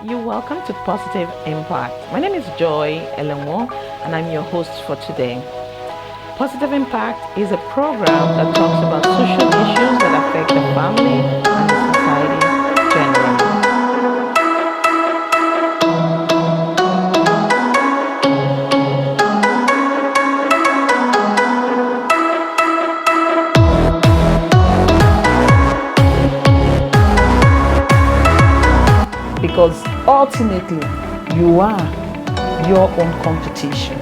You're welcome to Positive Impact. My name is Joy Elenwo, and I'm your host for today. Positive Impact is a program that talks about social issues that affect the family and the society generally. Because ultimately, you are your own competition.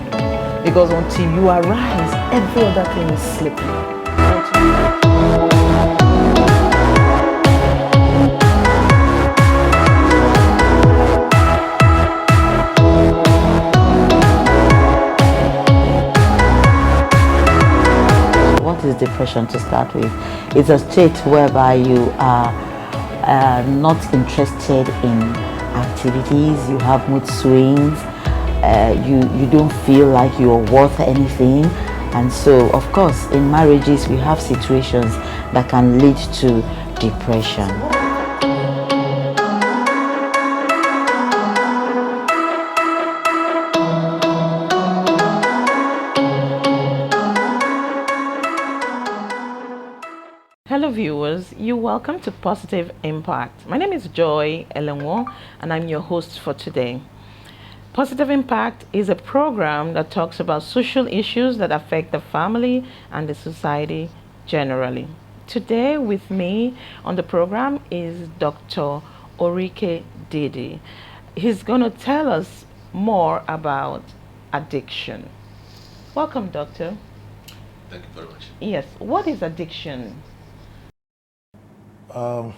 Because until you arise, every other thing is sleeping. What is depression to start with? It's a state whereby you are not interested in activities, you have mood swings, you don't feel like you're worth anything. And so, of course, in marriages, we have situations that can lead to depression. Hello viewers, you're welcome to Positive Impact. My name is Joy Elenwo, and I'm your host for today. Positive Impact is a program that talks about social issues that affect the family and the society generally. Today with me on the program is Dr. Orike Didi. He's going to tell us more about addiction. Welcome, Doctor. Thank you very much. Yes, what is addiction? Well,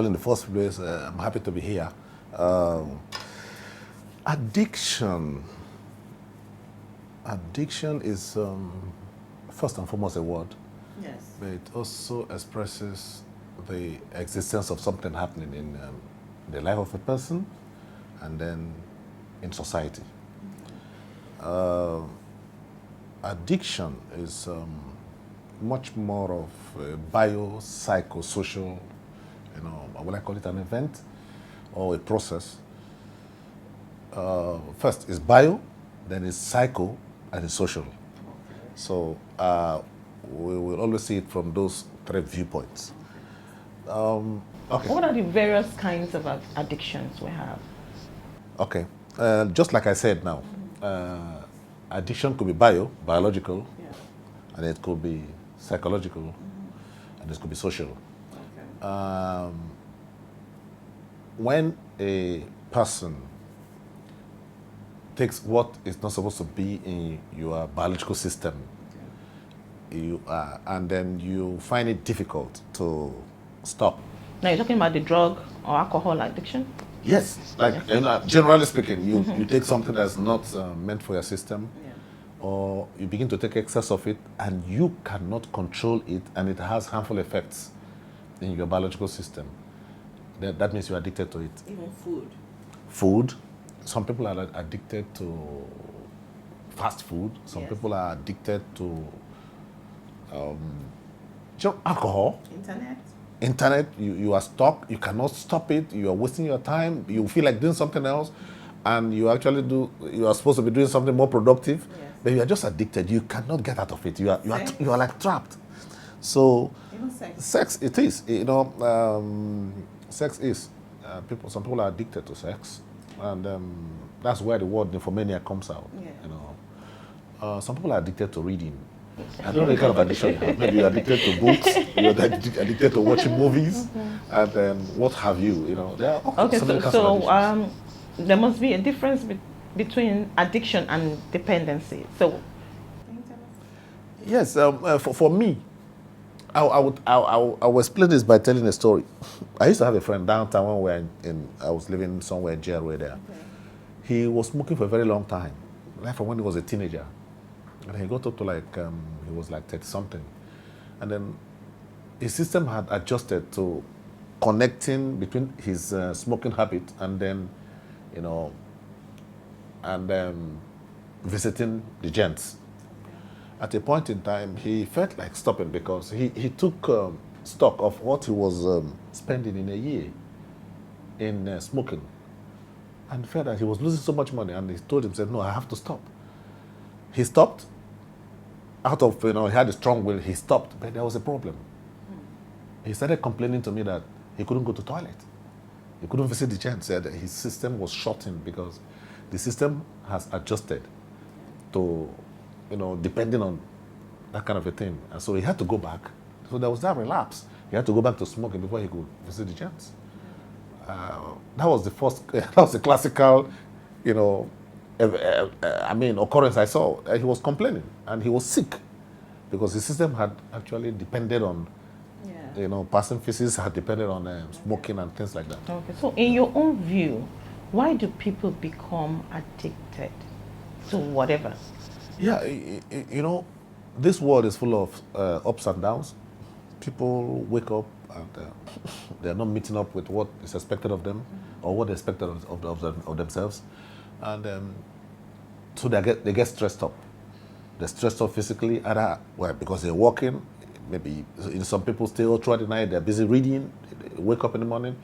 in the first place, I'm happy to be here. Addiction. Addiction is first and foremost a word, Yes. but it also expresses the existence of something happening in the life of a person and then in society. Addiction is much more of a biopsychosocial, will I call it an event or a process? First is bio, then is psycho, and is social. So we will always see it from those three viewpoints. Okay. What are the various kinds of addictions we have? Okay. Just like I said now, addiction could be biological, Yes. and it could be psychological, and it could be social. Okay. When a person takes what is not supposed to be in your biological system, and then you find it difficult to stop. Now you're talking about the drug or alcohol addiction? Yes, like generally speaking, you take something that's not meant for your system, or you begin to take excess of it, and you cannot control it, and it has harmful effects in your biological system. That means you're addicted to it. Even food. Food. Some people are addicted to fast food. Some Yes. people are addicted to alcohol. Internet, you are stuck. You cannot stop it. You are wasting your time. You feel like doing something else, and you are supposed to be doing something more productive, Yes. but you are just addicted. You cannot get out of it. You are like trapped. So Even sex. sex, it is. Sex is. Some people are addicted to sex, and that's where the word nymphomania comes out. Yeah. Some people are addicted to reading. I don't know the kind of addiction. Maybe you're addicted to books, you're addicted to watching movies, and then what have you. There are Okay, many kinds of addictions. there must be a difference between addiction and dependency. So, Yes, for me, I will explain this by telling a story. I used to have a friend downtown when I was living somewhere in GRA there. okay. He was smoking for a very long time, like from when he was a teenager. And he got up to he was like 30 something. And then his system had adjusted to connecting between his smoking habit and then, visiting the gents. At a point in time, he felt like stopping because he took stock of what he was spending in a year in smoking, and felt that he was losing so much money, and he told himself, no, I have to stop. He stopped. Out of, he had a strong will, he stopped, but there was a problem. He started complaining to me that he couldn't go to the toilet. He couldn't visit the gents. Said his system was shortened because the system has adjusted to, depending on that kind of a thing. And so he had to go back. So there was that relapse. He had to go back to smoking before he could visit the gents. That was the first, that was the classical, occurrence I saw. He was complaining and he was sick because the system had actually depended on, passing feces had depended on smoking and things like that. Okay, so in your own view, why do people become addicted to whatever? Yeah, this world is full of ups and downs. People wake up and they're not meeting up with what is expected of them or what they expect of themselves. And so they get stressed up. They're stressed up physically, either because they're working, maybe some people stay all throughout the night, they're busy reading, they wake up in the morning,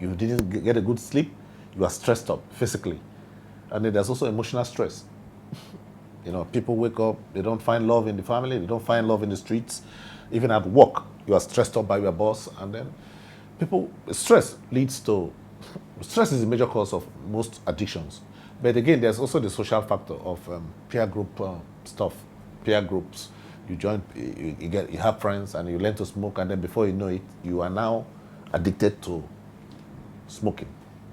you didn't get a good sleep, you are stressed up physically. And then there's also emotional stress. People wake up, they don't find love in the family, they don't find love in the streets. Even at work, you are stressed up by your boss, and then stress is the major cause of most addictions. But again, there's also the social factor of peer group stuff, peer groups. You join, you have friends, and you learn to smoke, and then before you know it, you are now addicted to smoking.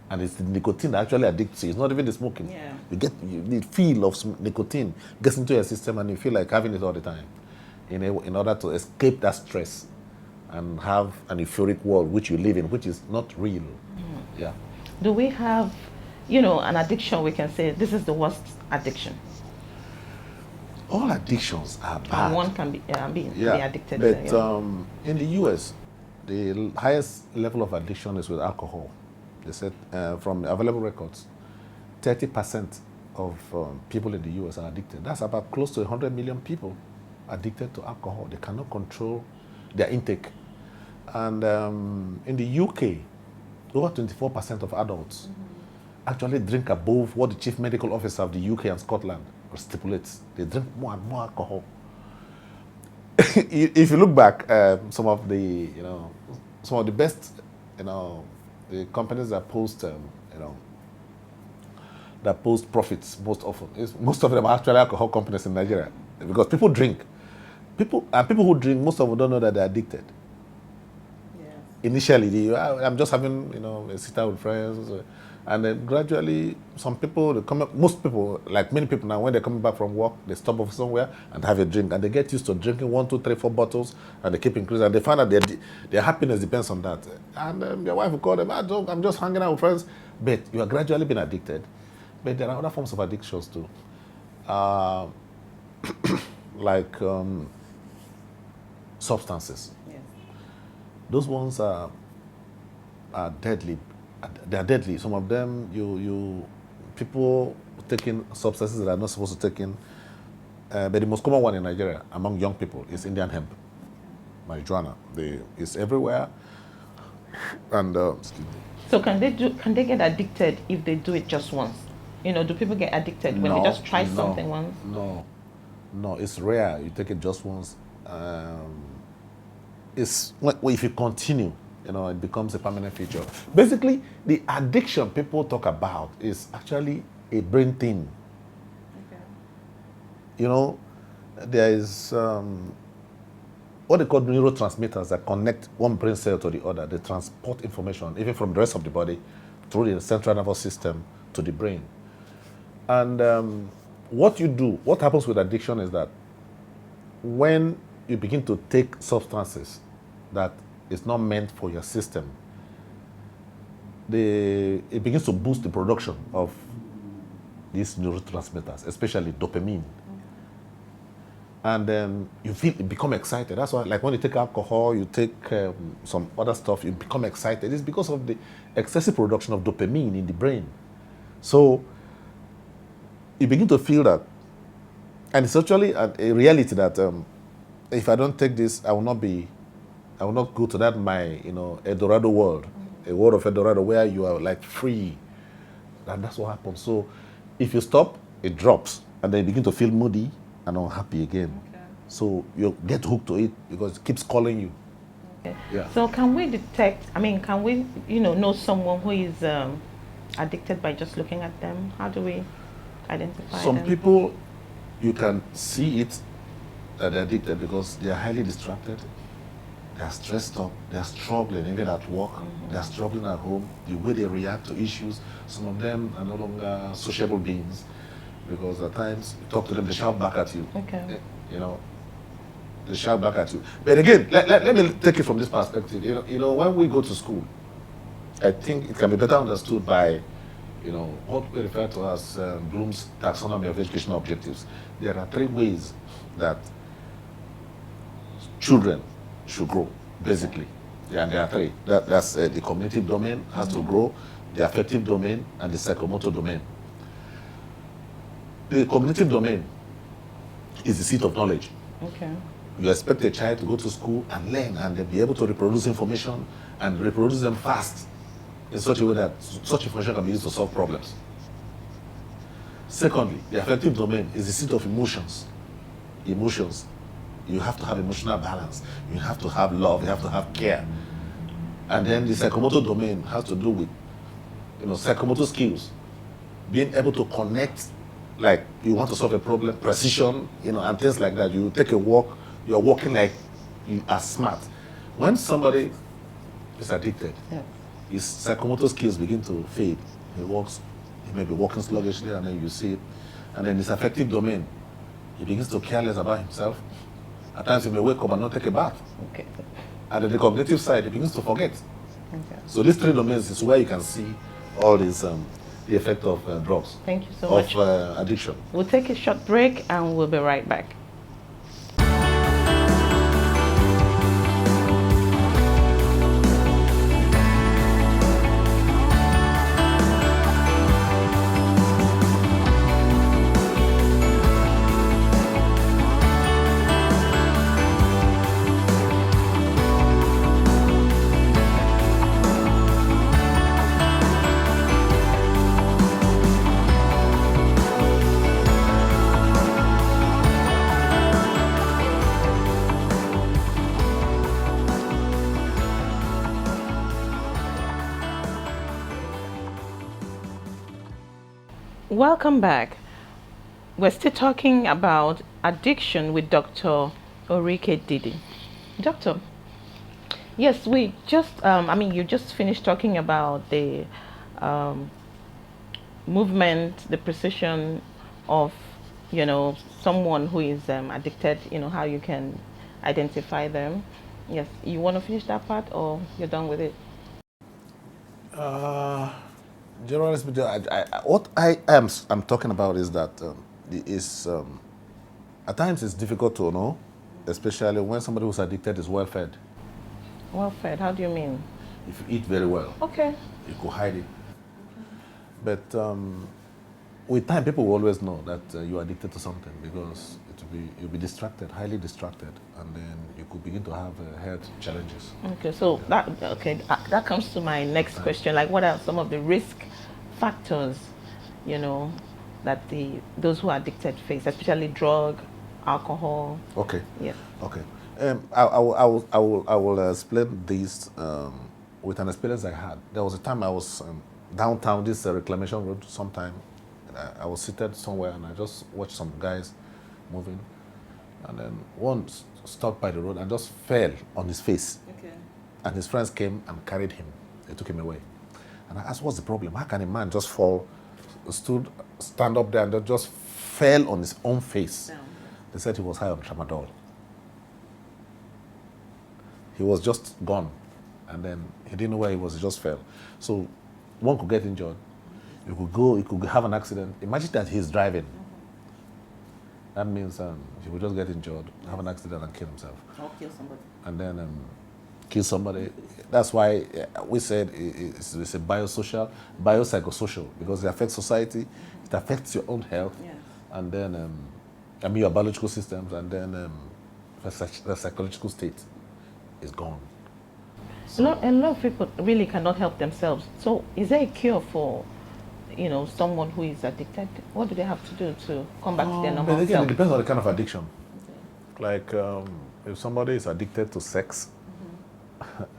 And it's the nicotine that actually addicts you. It's not even the smoking. Yeah. The feel of nicotine gets into your system, and you feel like having it all the time in order to escape that stress and have an euphoric world which you live in, which is not real. Yeah. Do we have, an addiction we can say this is the worst addiction? All addictions are bad. And one can be addicted. But in the US, the highest level of addiction is with alcohol. They said from available records, 30% of people in the US are addicted. That's about close to 100 million people addicted to alcohol. They cannot control their intake. And in the UK, over 24% of adults actually drink above what the chief medical officer of the UK and Scotland stipulates. They drink more and more alcohol. If you look back, some of the best, the companies that post, that post profits most often, most of them are actually alcohol companies in Nigeria, because people drink. People who drink, most of them don't know that they're addicted. Yes. Initially, I'm just having, a sit down with friends, and then gradually, most people, like many people now, when they're coming back from work, they stop off somewhere and have a drink, and they get used to drinking 1, 2, 3, 4 bottles, and they keep increasing, and they find out their happiness depends on that. And their wife will call them, I'm just hanging out with friends, but you are gradually being addicted. But there are other forms of addictions too, like substances. Yes. Those ones are deadly. They are deadly. Some of them, people taking substances that are not supposed to take in. But the most common one in Nigeria among young people is Indian hemp, marijuana. It's everywhere. And so can they get addicted if they do it just once? Do people get addicted when they just try something once? No, it's rare. You take it just once. If you continue, it becomes a permanent feature. Basically, the addiction people talk about is actually a brain thing. Okay. There is what they call neurotransmitters that connect one brain cell to the other. They transport information, even from the rest of the body, through the central nervous system to the brain. And what happens with addiction is that when you begin to take substances that is not meant for your system, it begins to boost the production of these neurotransmitters, especially dopamine. And you become excited. That's why, like when you take alcohol, you take some other stuff, you become excited. It's because of the excessive production of dopamine in the brain. So you begin to feel that, and it's actually a reality that if I don't take this, I will not go to that my Eldorado world a world of Eldorado where you are like free. And that's what happens. So if you stop, it drops. And then you begin to feel moody and unhappy again. Okay. So you get hooked to it because it keeps calling you. Okay. Yeah. So can we detect, can we, know someone who is addicted by just looking at them? How do we identify Some them? people, you can see it that they're addicted because they are highly distracted. They are stressed up. They are struggling even at work. They are struggling at home. The way they react to issues. Some of them are no longer sociable beings because at times you talk to them, they shout back at you. Okay. They shout back at you. But again, let me take it from this perspective. When we go to school, I think it can be better understood by, what we refer to as Bloom's taxonomy of educational objectives. There are 3 ways that children should grow, basically. Yeah, and there are 3. That's the cognitive domain has to grow, the affective domain, and the psychomotor domain. The cognitive domain is the seat of knowledge. Okay. You expect a child to go to school and learn and then be able to reproduce information and reproduce them fast in such a way that such information can be used to solve problems. Secondly, the affective domain is the seat of emotions. Emotions. You have to have emotional balance. You have to have love. You have to have care. And then the psychomotor domain has to do with, psychomotor skills. Being able to connect, like you want to solve a problem, precision, and things like that. You take a walk, you're walking like you are smart. When somebody is addicted, his psychomotor skills begin to fade. He may be walking sluggishly, and then you see it. And then his affective domain, he begins to care less about himself. At times he may wake up and not take a bath. Okay. And then the cognitive side, he begins to forget. Okay. So these 3 domains is where you can see all this, the effect of drugs. Thank you so much. Of addiction. We'll take a short break and we'll be right back. Welcome back. We're still talking about addiction with Dr. Orike Didi. Doctor, yes, we just, you just finished talking about the movement, the precision of, someone who is addicted, how you can identify them. Yes, you want to finish that part or you're done with it? Generally speaking, what I'm talking about is that at times it's difficult to know, especially when somebody who's addicted is well fed. Well fed, how do you mean? If you eat very well, Okay. you could hide it. But with time, people will always know that you're addicted to something because you'll be distracted, highly distracted, and then you could begin to have health challenges. Okay, so that comes to my next question. Like, what are some of the risk factors, that those who are addicted face, especially drug, alcohol? Okay. Yeah. Okay. I will explain this with an experience I had. There was a time I was downtown, this reclamation road, sometime. I was seated somewhere and I just watched some guys moving. And then one stopped by the road and just fell on his face. Okay. And his friends came and carried him. They took him away. And I asked, what's the problem? How can a man just stand up there and just fell on his own face? Down. They said he was high on tramadol. He was just gone. And then he didn't know where he was, he just fell. So one could get injured. You could have an accident. Imagine that he's driving. That means he would just get injured, have an accident and kill himself. Or kill somebody. And then kill somebody. That's why we said it's a biopsychosocial, because it affects society, it affects your own health, Yes. and then your biological systems, and then the psychological state is gone. A lot of people really cannot help themselves. So is there a cure for, someone who is addicted? What do they have to do to come back to their normal But again, self? it depends on the kind of addiction. Like if somebody is addicted to sex,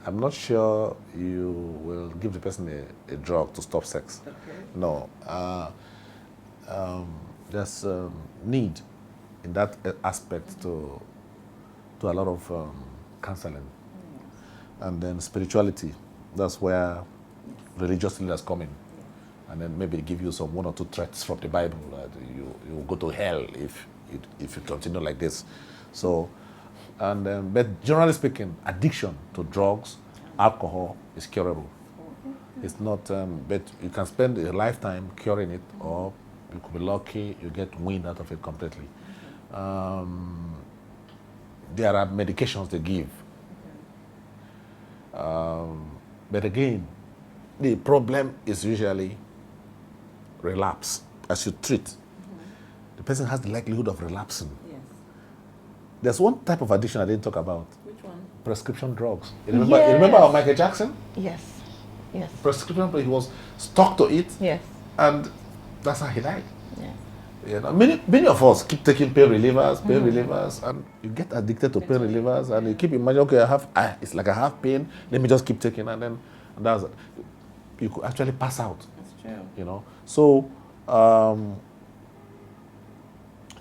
I'm not sure you will give the person a drug to stop sex. Okay. No. There's need in that aspect to a lot of counseling. And then spirituality, that's where religious leaders come in. And then maybe give you some 1 or 2 threats from the Bible that you will go to hell if you continue like this. So, and but generally speaking, addiction to drugs, alcohol is curable. It's not, but you can spend a lifetime curing it, or you could be lucky you get weaned out of it completely. There are medications they give. But again, the problem is usually relapse. As you treat, the person has the likelihood of relapsing. Yes. There's one type of addiction I didn't talk about. Which one? Prescription drugs. You remember Michael Jackson? Yes. Yes. Prescription, but he was stuck to it. Yes. And that's how he died. Yeah. Many of us keep taking pain relievers, and you get addicted to pain relievers, and you keep imagining, okay, it's like I have pain, let me just keep taking, and that's it. You could actually pass out. That's true. So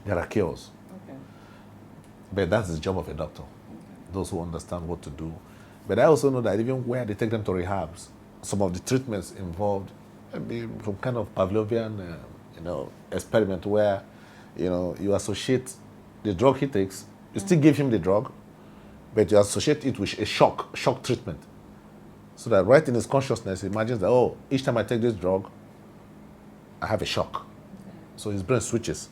there are cures. Okay. But that's the job of a doctor, those who understand what to do. But I also know that even where they take them to rehabs, some of the treatments involved maybe some kind of Pavlovian, experiment where, you associate the drug he takes, you still give him the drug, but you associate it with a shock treatment. So that right in his consciousness, he imagines that, each time I take this drug, I have a shock. Okay. So his brain switches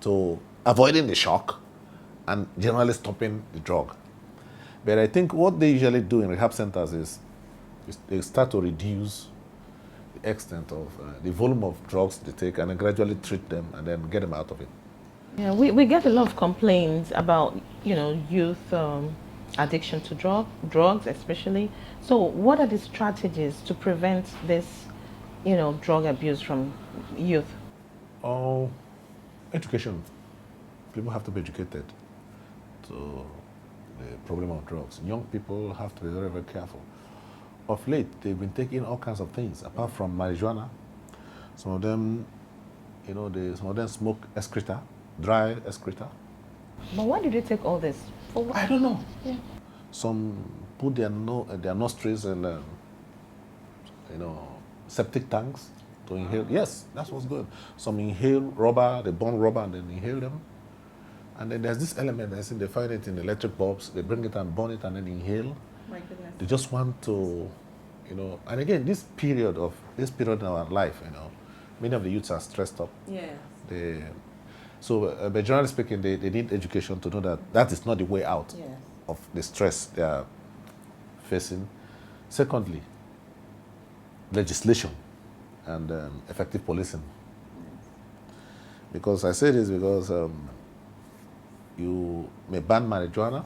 to avoiding the shock and generally stopping the drug. But I think what they usually do in rehab centers is they start to reduce the extent of the volume of drugs they take, and then gradually treat them and then get them out of it. Yeah, we get a lot of complaints about, youth addiction to drugs especially. So what are the strategies to prevent this, drug abuse from youth? Education. People have to be educated to the problem of drugs. Young people have to be very, very careful. Of late, they've been taking all kinds of things, apart from marijuana. Some of them, some of them smoke excreta, dry excreta. But why do they take all this? For what? I don't know. Yeah. Some put their nostrils in, septic tanks to inhale. Yes, that's what's good. Some inhale rubber, they burn rubber and then inhale them. And then there's this element, I think they find it in electric bulbs. They bring it and burn it and then inhale. My goodness. They just want to, and again, this period in our life, many of the youths are stressed up. Yes. But generally speaking, they need education to know that is not the way out of the stress they are facing. Secondly, legislation and effective policing. Because I say this because you may ban marijuana.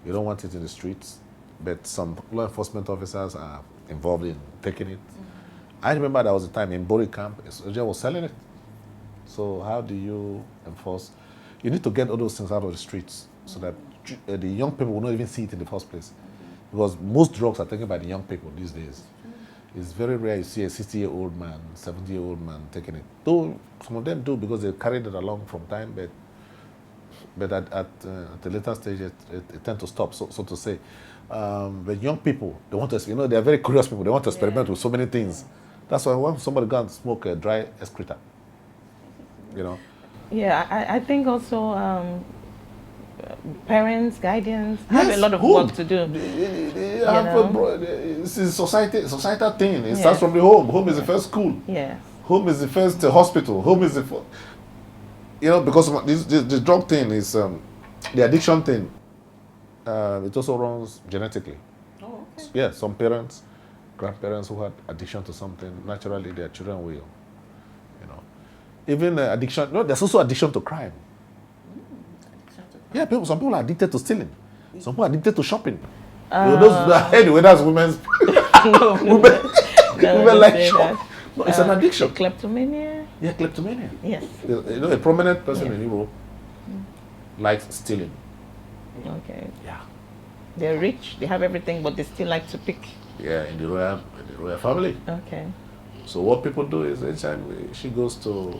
You don't want it in the streets, but some law enforcement officers are involved in taking it. I remember there was a time in Bori camp, a soldier was selling it. So how do you enforce? You need to get all those things out of the streets so that the young people will not even see it in the first place. Because most drugs are taken by the young people these days. It's very rare you see a 60-year-old man, 70-year-old man taking it. Though some of them do because they carried it along from time, but at the later stage, it tend to stop, so to say. But young people, they want to, they are very curious people. They want to experiment with so many things. That's why when somebody goes and smoke a dry excreta, Yeah, I think also parents, guardians have a lot of work to do. It's a societal thing. It starts from the home. Home is the first school. Yeah. Home is the first hospital. Home is the first. Because this drug thing is the addiction thing. It also runs genetically. Oh, okay. Yeah, some parents, grandparents who had addiction to something, naturally their children will. Even addiction. No, there's also addiction to crime. Addiction to crime. Yeah, some people are addicted to stealing. Some people are addicted to shopping. Anyway, that's women's. No, women, no, women don't like say shop. that. No, it's an addiction. Kleptomania? Yeah, kleptomania. Yes. You know, a prominent person Yeah. in Europe likes stealing. Okay. Yeah. They're rich, they have everything, but they still like to pick. Yeah, in the royal family. Okay. So what people do is anytime she goes to,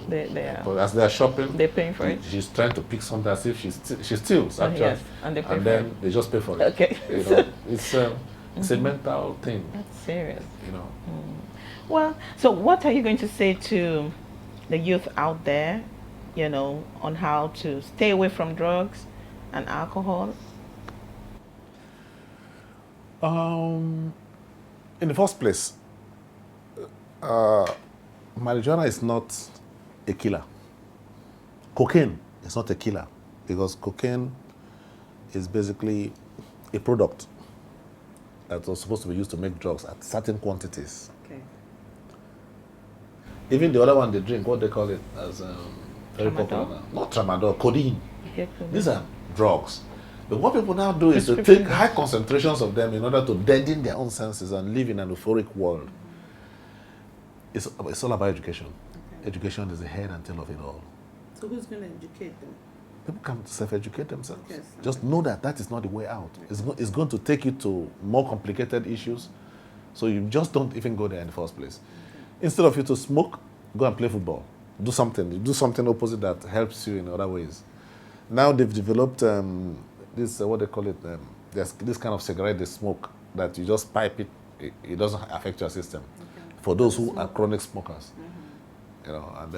as they are shopping, they're paying for it. She's trying to pick something as if she steals actually. Yes, and they pay for then it. they just pay for it. Okay. You know, it's a mental thing. That's serious. You know. Well, so what are you going to say to the youth out there, you know, on how to stay away from drugs and alcohol? In the first place, marijuana is not a killer. Cocaine is not a killer because cocaine is basically a product that was supposed to be used to make drugs at certain quantities. Okay. Even the other one they drink, what they call it as very Tramadol? popular now. Not tramadol, codeine. Yeah, cool. These are drugs. But what people now do is to Prescription take high concentrations of them in order to deaden their own senses and live in an euphoric world. It's all about education. Okay. Education is the head and tail of it all. So who's going to educate them? People can self-educate themselves. Yes. Just know that that is not the way out. It's going to take you to more complicated issues. So you just don't even go there in the first place. Instead of you to smoke, go and play football. Do something opposite that helps you in other ways. Now they've developed this, what they call it, there's this kind of cigarette they smoke that you just pipe it, it doesn't affect your system. Okay. For those who are chronic smokers. You know, and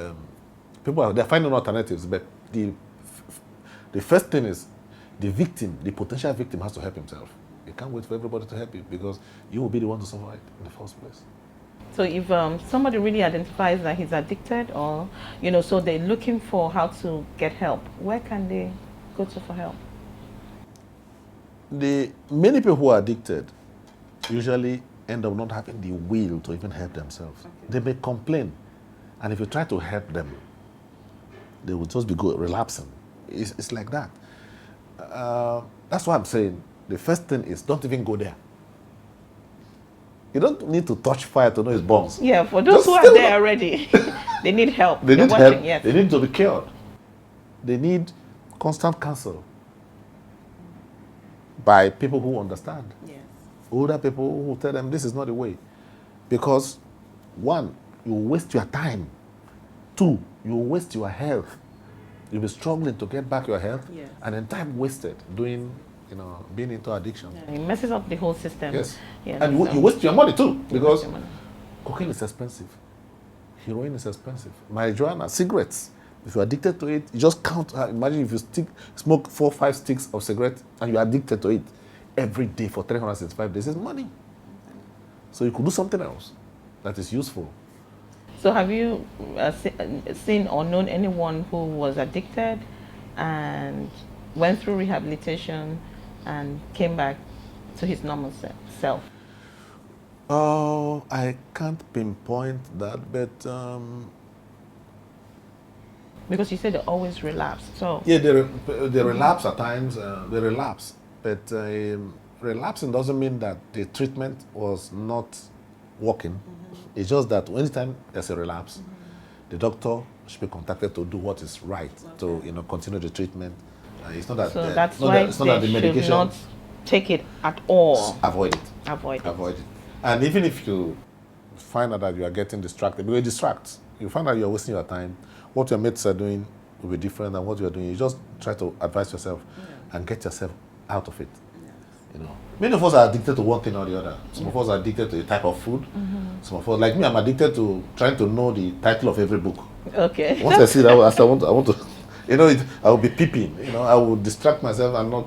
they're finding alternatives, but the first thing is the potential victim has to help himself. You can't wait for everybody to help you because you will be the one to suffer it in the first place. So if somebody really identifies that he's addicted, or you know, so they're looking for how to get help, where can they go to for help? Many people who are addicted usually end up not having the will to even help themselves. Okay. They may complain, and if you try to help them, they will just be relapsing. It's like that. That's why I'm saying the first thing is don't even go there. You don't need to touch fire to know it's burns. Yeah, for those Just who are still there already, they need help. They They're need watching, help. yes. They need to be cured. They need constant counsel by people who understand. Yes. Older people who tell them this is not the way. Because one, you waste your time. Two, you waste your health. You'll be struggling to get back your health. Yes. And then time wasted doing, being into addiction. Yeah, it messes up the whole system. Yes. Yeah, And so you waste your money too. you waste Because your money. cocaine is expensive. Heroin is expensive. Marijuana, cigarettes. If you're addicted to it, you just count. Imagine if you smoke 4 or 5 sticks of cigarette and you're addicted to it every day for 365 days, it's money. So you could do something else that is useful. So have you seen or known anyone who was addicted and went through rehabilitation and came back to his normal self? Oh, I can't pinpoint that, but Because you said they always relapse. So yeah, they relapse at times. They relapse, but relapsing doesn't mean that the treatment was not working. It's just that anytime there's a relapse, the doctor should be contacted to do what is right to continue the treatment. It's not that. so that's not why that, it's not that the they should medication. not take it at all. Avoid it. Avoid it. Avoid it. And even if you find out that you are getting distracted, because it distracts, you find out you're wasting your time, what your mates are doing will be different than what you're doing. You just try to advise yourself and get yourself out of it. Many of us are addicted to one thing or the other. Some of us are addicted to a type of food. Some of us, like me, I'm addicted to trying to know the title of every book. Okay. Once I see that, I want to, I will be peeping. I will distract myself and not,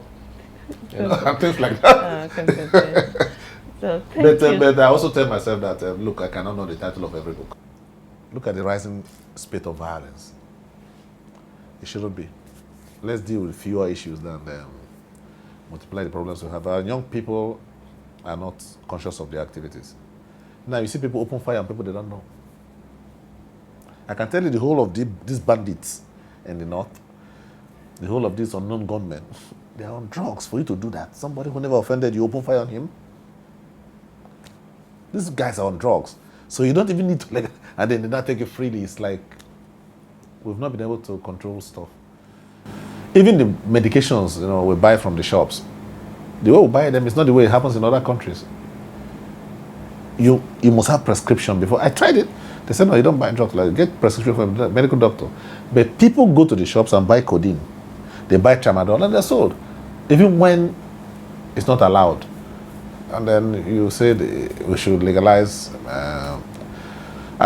and things like that. So thank you. But I also tell myself that, look, I cannot know the title of every book. Look at the rising spate of violence. It shouldn't be. Let's deal with fewer issues than multiply the problems we have. Our young people are not conscious of their activities. Now, you see people open fire on people they don't know. I can tell you the whole of these bandits in the north, the whole of these unknown gunmen, they're on drugs for you to do that. Somebody who never offended you, open fire on him. These guys are on drugs. So you don't even need to, like, and then they not take it freely. It's like, we've not been able to control stuff. Even the medications, we buy from the shops. The way we buy them is not the way it happens in other countries. You must have prescription before. I tried it. They said, no, you don't buy drugs. Like, get prescription from a medical doctor. But people go to the shops and buy codeine. They buy tramadol and they're sold. Even when it's not allowed. And then you said we should legalize. I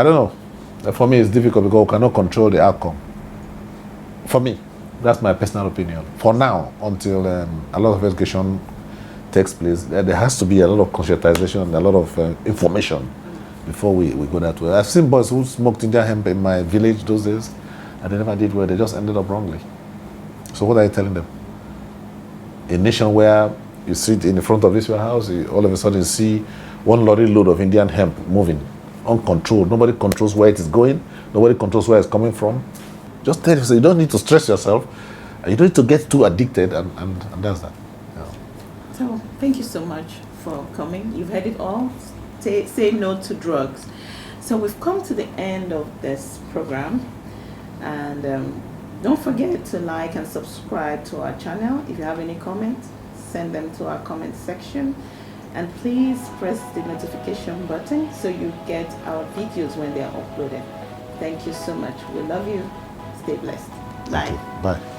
don't know. For me, it's difficult because we cannot control the outcome. For me, that's my personal opinion. For now, until a lot of education takes place, there has to be a lot of conscientization and a lot of information before we go that way. I've seen boys who smoked Indian hemp in my village those days, and they never did well. They just ended up wrongly. So what are you telling them? A nation where you sit in the front of this your house, you all of a sudden see one lorry load of Indian hemp moving, uncontrolled. Nobody controls where it is going. Nobody controls where it's coming from. Just tell yourself, you don't need to stress yourself. You don't need to get too addicted, and that's that. Yeah. So thank you so much for coming. You've heard it all. Say no to drugs. So we've come to the end of this program, and don't forget to like and subscribe to our channel. If you have any comments, send them to our comment section, and please press the notification button so you get our videos when they are uploaded. Thank you so much. We love you. Stay blessed. Bye. Bye.